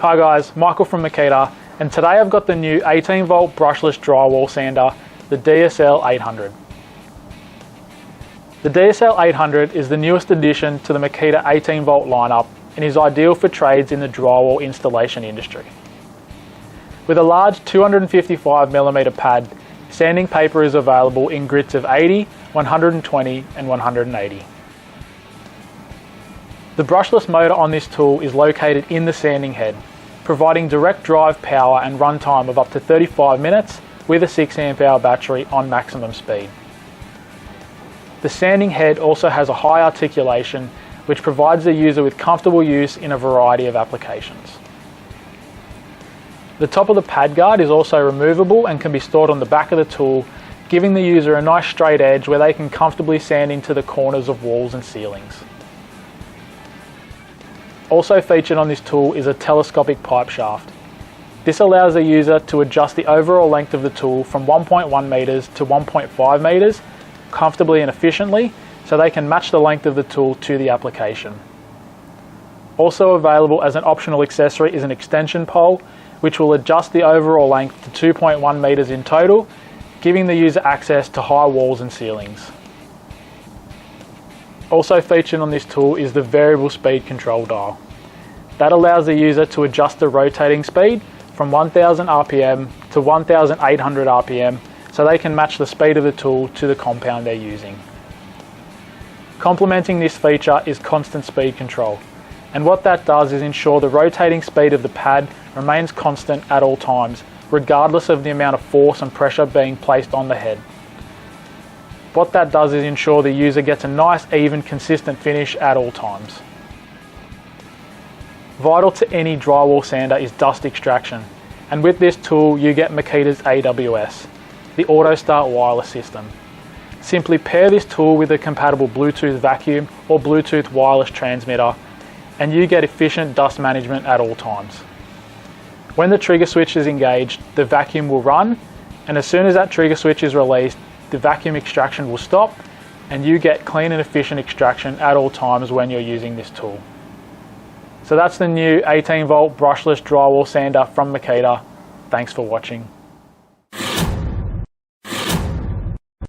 Hi guys, Michael from Makita, and today I've got the new 18V Brushless Drywall Sander, the DSL800. The DSL800 is the newest addition to the Makita 18V lineup and is ideal for trades in the drywall installation industry. With a large 255mm pad, sanding paper is available in grits of 80, 120 and 180. The brushless motor on this tool is located in the sanding head, providing direct drive power and runtime of up to 35 minutes with a 6Ah battery on maximum speed. The sanding head also has a high articulation, which provides the user with comfortable use in a variety of applications. The top of the pad guard is also removable and can be stored on the back of the tool, giving the user a nice straight edge where they can comfortably sand into the corners of walls and ceilings. Also featured on this tool is a telescopic pipe shaft. This allows the user to adjust the overall length of the tool from 1.1 meters to 1.5 meters comfortably and efficiently, so they can match the length of the tool to the application. Also available as an optional accessory is an extension pole, which will adjust the overall length to 2.1 meters in total, giving the user access to high walls and ceilings. Also featured on this tool is the variable speed control dial. That allows the user to adjust the rotating speed from 1000 RPM to 1800 RPM so they can match the speed of the tool to the compound they're using. Complementing this feature is constant speed control, and what that does is ensure the rotating speed of the pad remains constant at all times, regardless of the amount of force and pressure being placed on the head. What that does is ensure the user gets a nice, even, consistent finish at all times. Vital to any drywall sander is dust extraction, and with this tool you get Makita's AWS, the Auto Start wireless system. Simply pair this tool with a compatible Bluetooth vacuum or Bluetooth wireless transmitter, and you get efficient dust management at all times. When the trigger switch is engaged, the vacuum will run, and as soon as that trigger switch is released, the vacuum extraction will stop, and you get clean and efficient extraction at all times when you're using this tool. So that's the new 18V Brushless Drywall Sander from Makita. Thanks for watching.